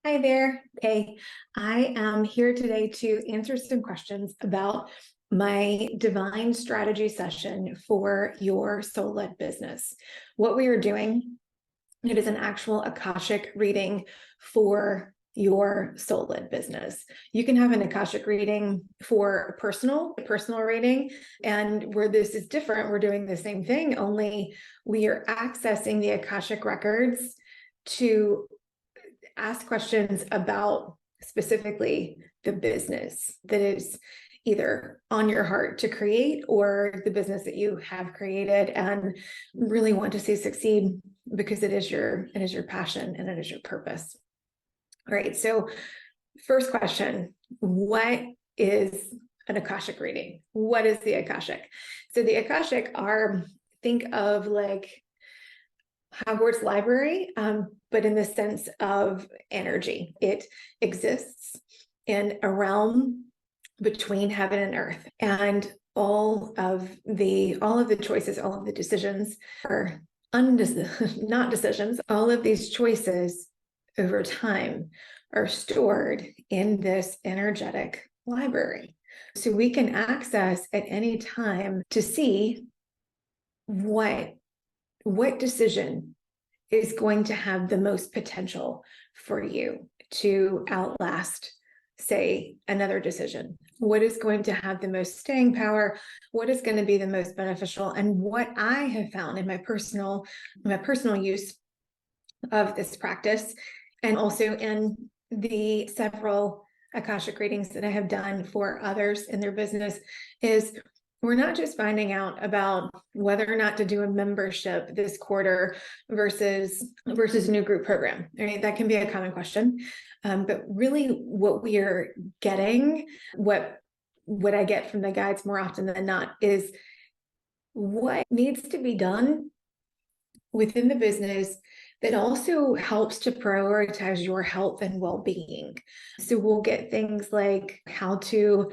Hi there. Okay, I am here today to answer some questions about my divine strategy session for your soul-led business. What we are doing, it is an actual Akashic reading for your soul-led business. You can have an Akashic reading for a personal reading, and where this is different, we're doing the same thing, only we are accessing the Akashic Records to ask questions about specifically the business that is either on your heart to create or the business that you have created and really want to see succeed because it is your passion and it is your purpose. All right, so first question, what is an Akashic reading? What is the Akashic? So the Akashic are, think of like Hogwarts library, but in the sense of energy. It exists in a realm between heaven and earth, and all of the choices, all of the decisions are not decisions. All of these choices over time are stored in this energetic library. So we can access at any time to see what decision is going to have the most potential for you to outlast, say, another decision? What is going to have the most staying power? What is going to be the most beneficial? And what I have found in my personal use of this practice, and also in the several Akashic readings that I have done for others in their business, is we're not just finding out about whether or not to do a membership this quarter versus a new group program. Right? That can be a common question. But really what we are getting, what I get from the guides more often than not, is what needs to be done within the business that also helps to prioritize your health and well-being. So we'll get things like how to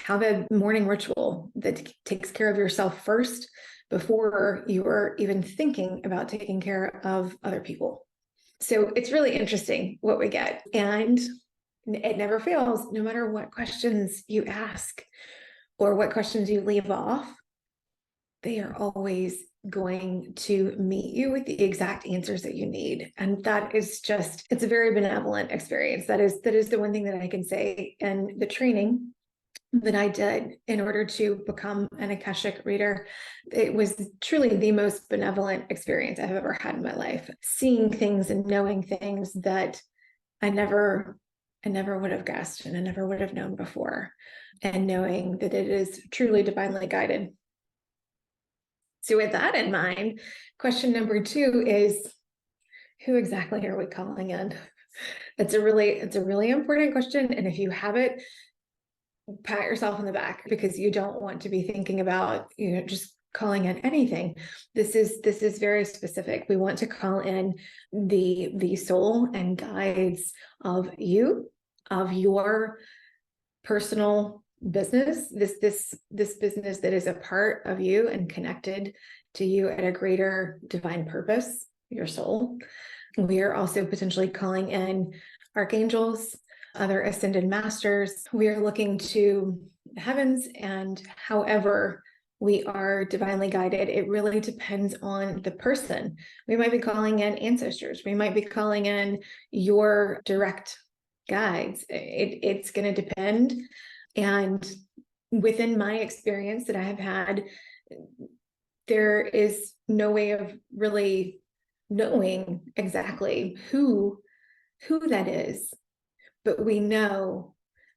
have a morning ritual that takes care of yourself first before you're even thinking about taking care of other people. So it's really interesting what we get. And it never fails, no matter what questions you ask or what questions you leave off, they are always going to meet you with the exact answers that you need. And that is just, it's a very benevolent experience. That is the one thing that I can say. And the training that I did in order to become an Akashic reader, it was truly the most benevolent experience I've ever had in my life. Seeing things and knowing things that I never would have guessed and I never would have known before, and knowing that it is truly divinely guided. So with that in mind, question number 2 is, who exactly are we calling in? It's a really important question. And if you have it, pat yourself on the back, because you don't want to be thinking about, just calling in anything. This is very specific. We want to call in the soul and guides of you, of your personal business, this business that is a part of you and connected to you at a greater divine purpose, your soul. We are also potentially calling in archangels, other ascended masters. We are looking to the heavens, and however we are divinely guided, it really depends on the person. We might be calling in ancestors. We might be calling in your direct guides. It's going to depend. And within my experience that I have had, there is no way of really knowing exactly who that is. But we know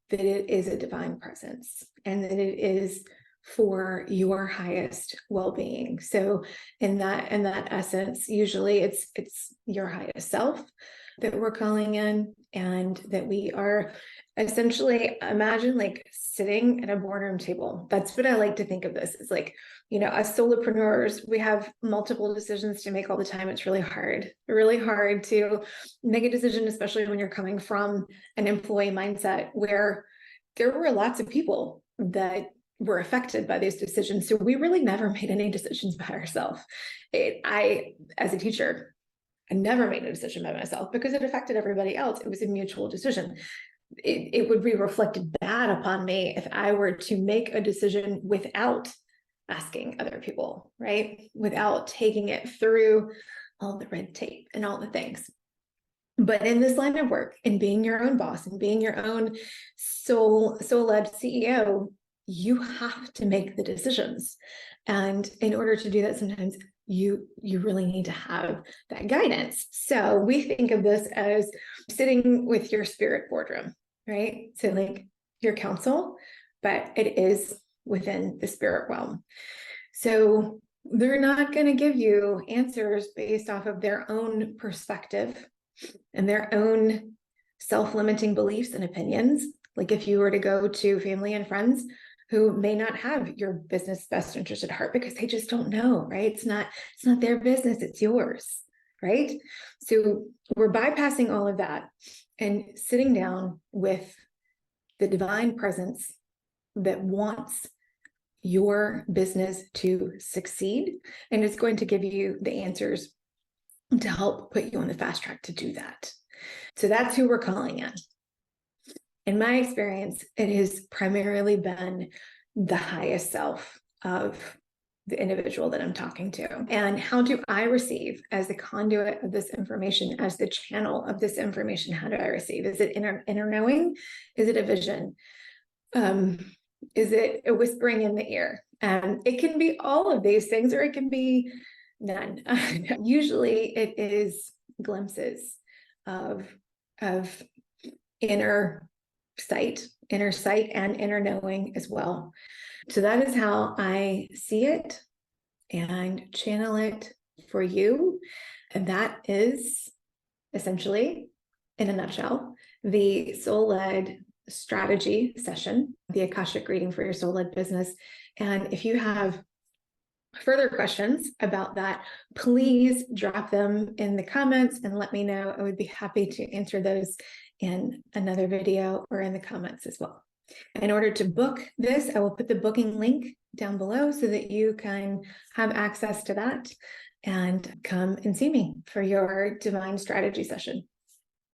that it is a divine presence and that it is for your highest well-being. So in that essence, usually it's your highest self that we're calling in, and that we are essentially, imagine like sitting at a boardroom table. That's what I like to think of this. It's like, as solopreneurs, we have multiple decisions to make all the time. It's really hard to make a decision, especially when you're coming from an employee mindset where there were lots of people that were affected by these decisions. So we really never made any decisions by ourselves. As a teacher, I never made a decision by myself because it affected everybody else. It was a mutual decision. It would be reflected bad upon me if I were to make a decision without asking other people, right? Without taking it through all the red tape and all the things. But in this line of work, and being your own boss and being your own soul-led CEO, you have to make the decisions. And in order to do that, sometimes you really need to have that guidance. So we think of this as sitting with your spirit boardroom, right? So like your council, but it is within the spirit realm. So they're not going to give you answers based off of their own perspective and their own self-limiting beliefs and opinions. Like if you were to go to family and friends who may not have your business best interest at heart because they just don't know, right? It's not their business, it's yours, right? So we're bypassing all of that and sitting down with the divine presence that wants your business to succeed, and it's going to give you the answers to help put you on the fast track to do that. So that's who we're calling in. In my experience, it has primarily been the highest self of the individual that I'm talking to. And how do I receive as the conduit of this information, as the channel of this information? How do I receive? Is it inner knowing? Is it a vision? Is it a whispering in the ear? It can be all of these things, or it can be none. Usually it is glimpses of inner sight and inner knowing as well. So that is how I see it and channel it for you. And that is essentially, in a nutshell, the soul-led strategy session, the Akashic Reading for your soul-led business. And if you have further questions about that, please drop them in the comments and let me know. I would be happy to answer those in another video or in the comments as well. In order to book this, I will put the booking link down below so that you can have access to that and come and see me for your divine strategy session.